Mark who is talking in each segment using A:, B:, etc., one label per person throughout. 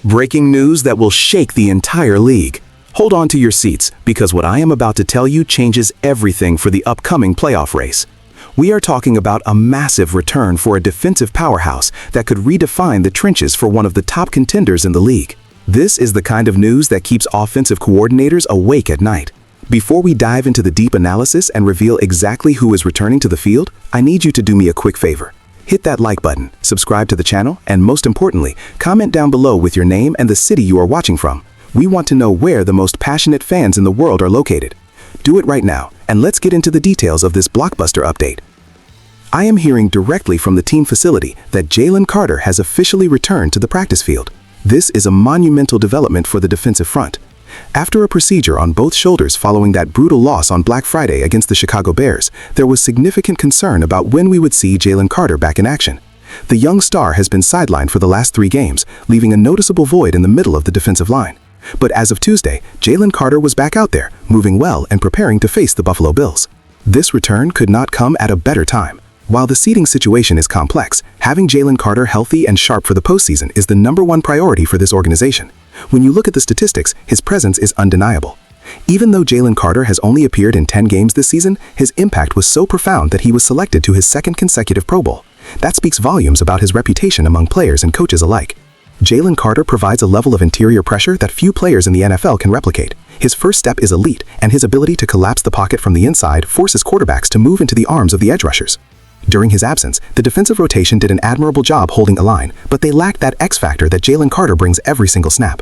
A: Breaking news that will shake the entire league. Hold on to your seats, because what I am about to tell you changes everything for the upcoming playoff race. We are talking about a massive return for a defensive powerhouse that could redefine the trenches for one of the top contenders in the league. This is the kind of news that keeps offensive coordinators awake at night. Before we dive into the deep analysis and reveal exactly who is returning to the field, I need you to do me a quick favor. Hit that like button, subscribe to the channel, and most importantly, comment down below with your name and the city you are watching from. We want to know where the most passionate fans in the world are located. Do it right now, and let's get into the details of this blockbuster update. I am hearing directly from the team facility that Jalen Carter has officially returned to the practice field. This is a monumental development for the defensive front. After a procedure on both shoulders following that brutal loss on Black Friday against the Chicago Bears, there was significant concern about when we would see Jalen Carter back in action. The young star has been sidelined for the last 3 games, leaving a noticeable void in the middle of the defensive line. But as of Tuesday, Jalen Carter was back out there, moving well and preparing to face the Buffalo Bills. This return could not come at a better time. While the seeding situation is complex, having Jalen Carter healthy and sharp for the postseason is the #1 priority for this organization. When you look at the statistics, his presence is undeniable. Even though Jalen Carter has only appeared in 10 games this season, his impact was so profound that he was selected to his 2nd consecutive Pro Bowl. That speaks volumes about his reputation among players and coaches alike. Jalen Carter provides a level of interior pressure that few players in the NFL can replicate. His first step is elite, and his ability to collapse the pocket from the inside forces quarterbacks to move into the arms of the edge rushers. During his absence, the defensive rotation did an admirable job holding a line, but they lacked that X factor that Jalen Carter brings every single snap.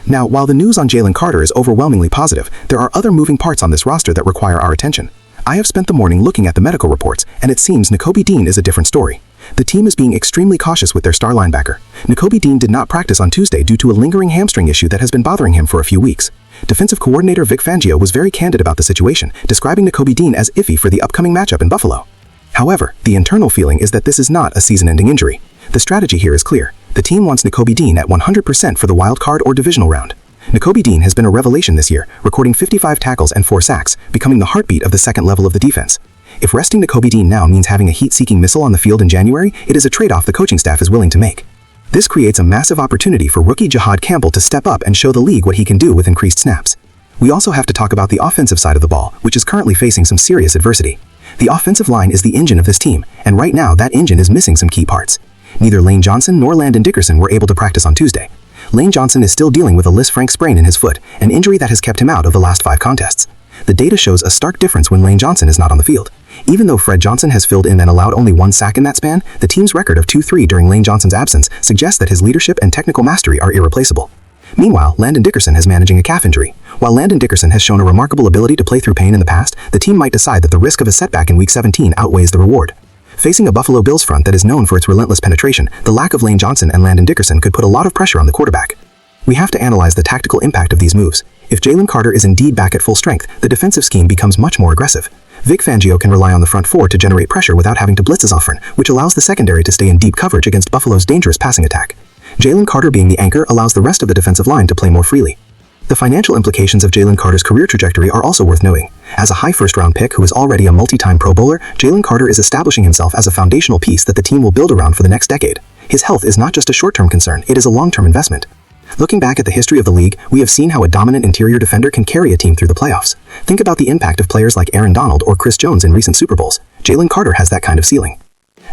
A: Now, while the news on Jalen Carter is overwhelmingly positive, there are other moving parts on this roster that require our attention. I have spent the morning looking at the medical reports, and it seems Nakobe Dean is a different story. The team is being extremely cautious with their star linebacker. Nakobe Dean did not practice on Tuesday due to a lingering hamstring issue that has been bothering him for a few weeks. Defensive coordinator Vic Fangio was very candid about the situation, describing Nakobe Dean as iffy for the upcoming matchup in Buffalo. However, the internal feeling is that this is not a season-ending injury. The strategy here is clear. The team wants Nakobe Dean at 100% for the wild card or divisional round. Nakobe Dean has been a revelation this year, recording 55 tackles and 4 sacks, becoming the heartbeat of the 2nd level of the defense. If resting Nakobe Dean now means having a heat-seeking missile on the field in January, it is a trade-off the coaching staff is willing to make. This creates a massive opportunity for rookie Jahad Campbell to step up and show the league what he can do with increased snaps. We also have to talk about the offensive side of the ball, which is currently facing some serious adversity. The offensive line is the engine of this team, and right now that engine is missing some key parts. Neither Lane Johnson nor Landon Dickerson were able to practice on Tuesday. Lane Johnson is still dealing with a Lisfranc sprain in his foot, an injury that has kept him out of the last 5 contests. The data shows a stark difference when Lane Johnson is not on the field. Even though Fred Johnson has filled in and allowed only 1 sack in that span, the team's record of 2-3 during Lane Johnson's absence suggests that his leadership and technical mastery are irreplaceable. Meanwhile, Landon Dickerson is managing a calf injury. While Landon Dickerson has shown a remarkable ability to play through pain in the past, the team might decide that the risk of a setback in Week 17 outweighs the reward. Facing a Buffalo Bills front that is known for its relentless penetration, the lack of Lane Johnson and Landon Dickerson could put a lot of pressure on the quarterback. We have to analyze the tactical impact of these moves. If Jalen Carter is indeed back at full strength, the defensive scheme becomes much more aggressive. Vic Fangio can rely on the front 4 to generate pressure without having to blitz as often, which allows the secondary to stay in deep coverage against Buffalo's dangerous passing attack. Jalen Carter being the anchor allows the rest of the defensive line to play more freely. The financial implications of Jalen Carter's career trajectory are also worth noting. As a high first-round pick who is already a multi-time Pro Bowler, Jalen Carter is establishing himself as a foundational piece that the team will build around for the next decade. His health is not just a short-term concern, it is a long-term investment. Looking back at the history of the league, we have seen how a dominant interior defender can carry a team through the playoffs. Think about the impact of players like Aaron Donald or Chris Jones in recent Super Bowls. Jalen Carter has that kind of ceiling.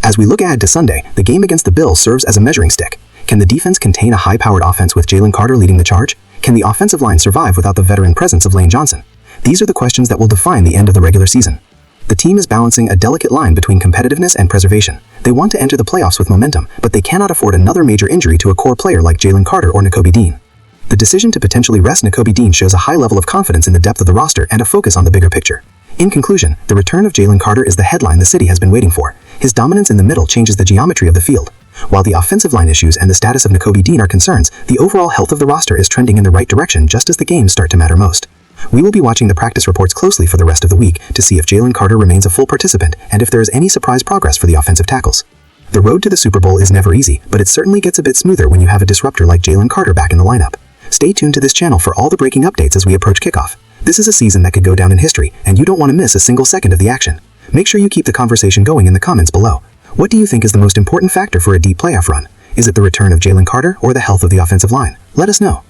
A: As we look ahead to Sunday, the game against the Bills serves as a measuring stick. Can the defense contain a high-powered offense with Jalen Carter leading the charge? Can the offensive line survive without the veteran presence of Lane Johnson? These are the questions that will define the end of the regular season. The team is balancing a delicate line between competitiveness and preservation. They want to enter the playoffs with momentum, but they cannot afford another major injury to a core player like Jalen Carter or Nakobe Dean. The decision to potentially rest Nakobe Dean shows a high level of confidence in the depth of the roster and a focus on the bigger picture. In conclusion, the return of Jalen Carter is the headline the city has been waiting for. His dominance in the middle changes the geometry of the field. While the offensive line issues and the status of Nakobe Dean are concerns, the overall health of the roster is trending in the right direction just as the games start to matter most. We will be watching the practice reports closely for the rest of the week to see if Jalen Carter remains a full participant and if there is any surprise progress for the offensive tackles. The road to the Super Bowl is never easy, but it certainly gets a bit smoother when you have a disruptor like Jalen Carter back in the lineup. Stay tuned to this channel for all the breaking updates as we approach kickoff. This is a season that could go down in history, and you don't want to miss a single second of the action. Make sure you keep the conversation going in the comments below. What do you think is the most important factor for a deep playoff run? Is it the return of Jalen Carter or the health of the offensive line? Let us know.